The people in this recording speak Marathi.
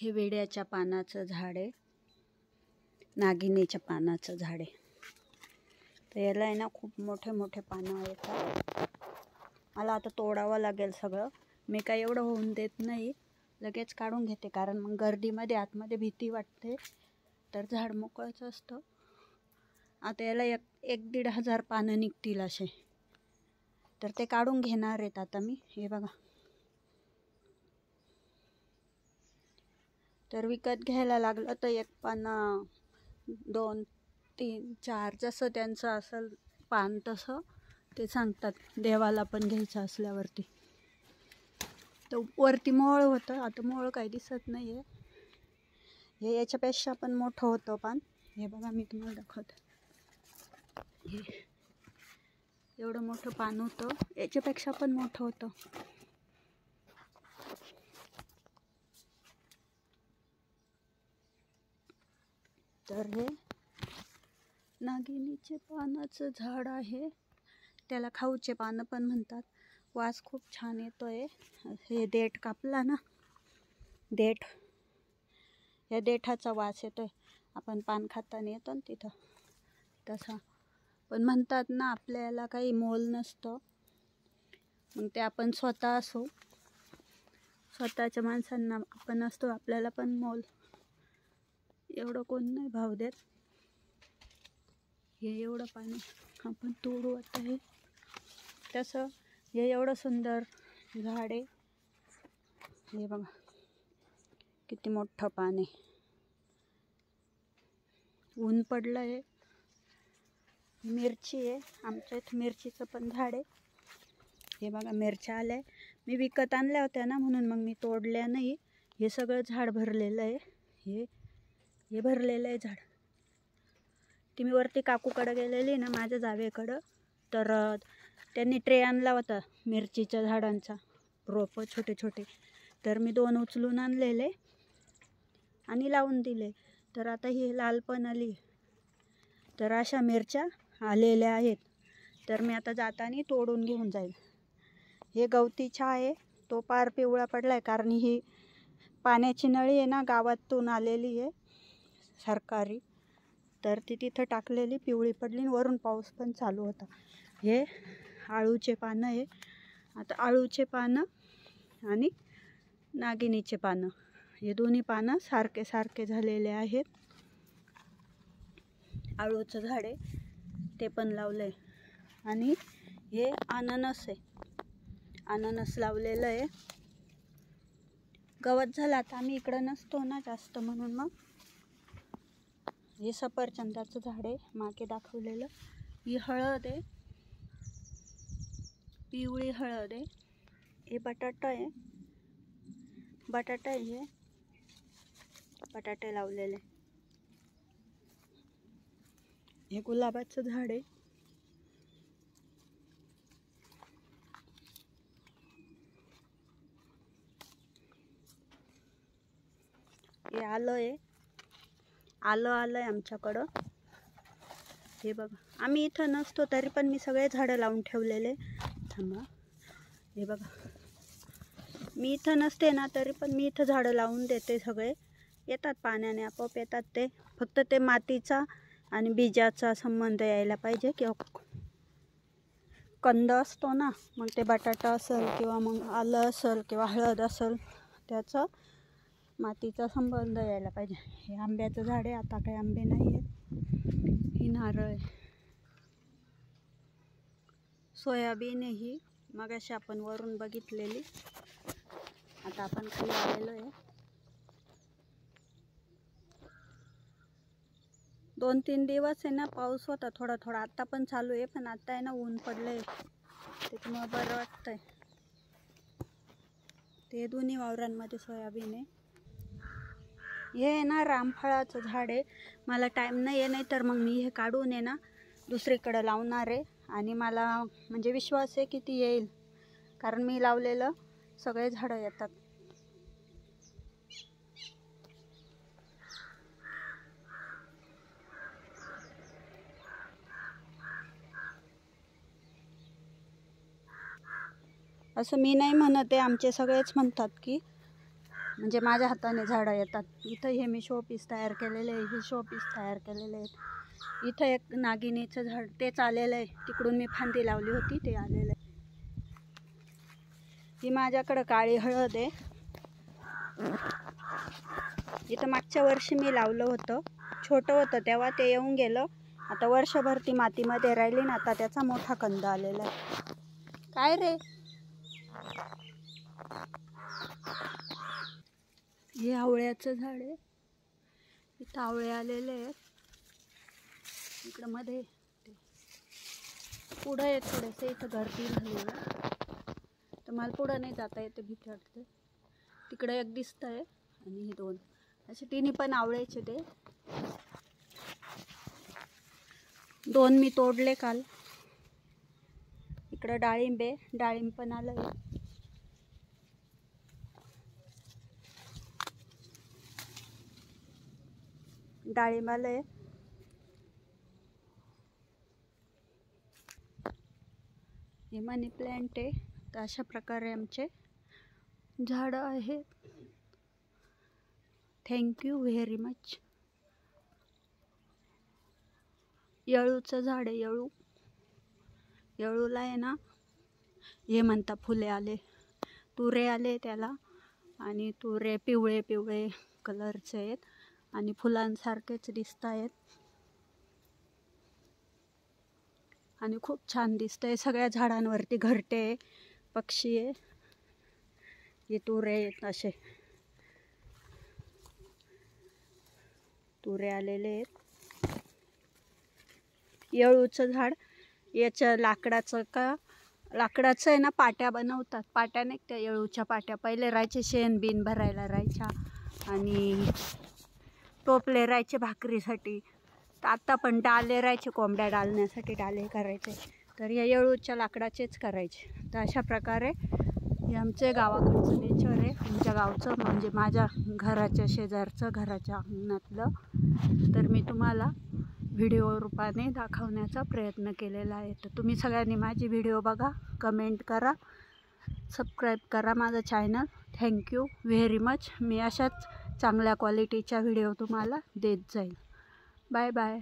हे वेड्याच्या पानाचं झाड आहे, नागिनीच्या पानाचं झाड आहे. तर याला आहे ना खूप मोठे मोठे पानं येतात. मला आता तोडावं लागेल सगळं. मी काही एवढं होऊन देत नाही, लगेच काढून घेते, कारण मग गर्दीमध्ये आतमध्ये भीती वाटते. तर झाड मोकळंच असतं. आता याला 1,000-1,500 पानं निघतील असे. तर ते काढून घेणार आहेत आता मी. हे बघा, तर विकत घ्यायला लागलं तर एक पानं 2, 3, 4 जसं त्यांचं असेल पान तसं ते सांगतात, देवाला पण घ्यायचं असल्यावरती. तर वरती मोळ होतं, आता मोळ काही दिसत नाही आहे. हे याच्यापेक्षा पण मोठं होतं पान. हे बघा, मी तुम्हाला दाखवते. हे एवढं मोठं पान होतं, याच्यापेक्षा पण मोठं होतं. तर हे नागिनीचे पानाचं झाड आहे. त्याला खाऊचे पानं पण म्हणतात. वास खूप छान येतोय. हे देठ कापला ना, देठ, या देठाचा वास येतोय. आपण पान खाताना येतो ना तिथं, तसा. पण म्हणतात ना, आपल्याला काही मोल नसतं. मग ते आपण स्वतः असो, स्वतःच्या माणसांना आपण असतो, आपल्याला पण मोल एवढं कोण नाही भाव देत. हे एवढं पाणी आपण तोडू आता. हे तसं हे एवढं सुंदर झाड आहे. हे बघा किती मोठं पान आहे. ऊन पडलं आहे. मिरची आहे, आमच्या इथं मिरचीचं पण झाड आहे. हे बघा, मिरच्या आल्या. मी विकत आणल्या होत्या ना, म्हणून मग मी तोडल्या नाही. हे सगळं झाड भरलेलं आहे. हे भरलेलं आहे झाड. ती मी वरती काकूकडं गेलेली ना, माझ्या जावेकडं, तर त्यांनी ट्रे आणला होता मिरचीच्या झाडांचा, रोपं छोटे छोटे. तर मी 2 उचलून आणलेले आणि लावून दिले. तर आता ही लाल पण आली. तर अशा मिरच्या आलेल्या आहेत. तर मी आता जाताना तोडून घेऊन जाईल. हे गवती चहा आहे, तो पार पिवळा पडला आहे, कारण ही पाण्याची नळी आहे ना, गावातून आलेली आहे सरकारी. तर ती तिथं टाकलेली पिवळी पडली, वरून पाऊस पण चालू होता. हे आळूचे पानं आहे. आता आळूचे पानं आणि नागिनीचे पानं, हे दोन्ही पानं सारखे सारखे झालेले आहेत. आळूचं झाड आहे, ते पण लावलं आहे. आणि हे अननस आहे, अननस लावलेलं आहे. गवत झालं आता, आम्ही इकडं नसतो ना जास्त, म्हणून मग हे सफरचंदाचं झाड आहे, मागे दाखवलेलं. ही हळद आहे, पिवळी हळद आहे. हे बटाटा आहे, बटाटा आहे. हे बटाटे लावलेले. हे गुलाबाचं झाड आहे. हे आलं आहे, आलं आहे आमच्याकडं. हे बघा, आम्ही इथं नसतो तरी पण मी सगळे झाडं लावून ठेवलेले. थांबा, हे बघा, मी इथं नसते ना तरी पण मी इथं झाडं लावून देते. सगळे येतात पाण्याने, आपोआप येतात ते. फक्त ते मातीचा आणि बीजाचा संबंध यायला पाहिजे, किंवा कंद असतो ना, मग ते बटाटा असेल किंवा मग आलं असेल किंवा हळद असेल, त्याचा मातीचा संबंध यायला पाहिजे. हे आंब्याचं झाड आहे, आता काही आंबे नाही आहेत. ही नारळ आहे. सोयाबीन आहे ही, मगाशी आपण वरून बघितलेली. आता आपण खाली आलेलो आहे. 2-3 दिवस आहे ना पाऊस होता थोडा थोडा, आता पण चालू आहे. पण आता आहे ना ऊन पडलंय, त्याच्यामुळे बरं वाटतंय. ते दोन्ही वावरांमध्ये सोयाबीन आहे. हे आहे ना रामफळाचं झाड आहे. मला टाईम नाही आहे, नाही तर मग मी हे काढून आहे ना दुसरीकडे लावणार आहे. आणि मला म्हणजे विश्वास आहे की ती येईल, कारण मी लावलेलं सगळे झाडं येतात. असं मी नाही म्हणत आहे, आमचे सगळेच म्हणतात की म्हणजे माझ्या हाताने झाडं येतात. इथं हे मी शोपीस तयार केलेले आहे, हे शोपीस तयार केलेले आहेत. इथं एक नागिनीचं झाड तेच आलेलं आहे, तिकडून मी फांदी लावली होती ते आलेलं आहे. ही माझ्याकडं काळी हळद आहे. इथं मागच्या वर्षी मी लावलं होतं, छोटं होतं तेव्हा, ते येऊन गेलं. आता वर्षभर ती मातीमध्ये राहिली ना, आता त्याचा मोठा कंद आलेला आहे. काय रे, हे आवळ्याचं झाड आहे. इथं आवळे आलेले आहेत. इकडं मध्ये पुढं आहे थोडेसे, इथं गर्दी झालेलं तर मला पुढं नाही जाता येते, भीती वाटते. तिकडे एक दिसतं आहे आणि हे दोन असे तिन्ही पण आवळ्याचे. ते दोन मी तोडले काल. इकडं डाळिंब आहे, डाळिंब पण आलं आहे. डाळिंब आलं आहे. हे मनी प्लांट आहे. तर अशा प्रकारे आमचे झाडं आहेत. Thank you very much. येळूचं झाड आहे, येळू. येळूला आहे ना, हे म्हणता फुले आले, तुरे आले त्याला. आणि तुरे पिवळे पिवळे कलरचे आहेत आणि फुलांसारखेच दिसत आहेत आणि खूप छान दिसतंय. सगळ्या झाडांवरती घरटे आहे, पक्षी आहे. हे तुरे आहेत, असे तुरे आलेले आहेत. येळूचं झाड, याच्या लाकडाचं आहे ना, पाट्या बनवतात. पाट्या नाही त्या येळूच्या पाट्या. पहिले राहायचे शेण बिन भरायला राहायच्या आणि टोपले राहायचे भाकरीसाठी. तर आता पण डाले राहायचे, कोंबड्या डालण्यासाठी डाले करायचे. तर या येळूच्या लाकडाचेच करायचे. तर अशा प्रकारे हे आमचे गावाकडचं नेचर आहे. आमच्या गावचं म्हणजे माझ्या घराच्या शेजारचं, घराच्या अंगणातलं. तर मी तुम्हाला व्हिडिओ रूपाने दाखवण्याचा प्रयत्न केलेला आहे. तर तुम्ही सगळ्यांनी माझी व्हिडिओ बघा, कमेंट करा, सबस्क्राईब करा माझं चॅनल. Thank you very much. मी अशाच चांगल्या क्वालिटीच्या व्हिडिओ तुम्हाला देत जाईल. Bye bye.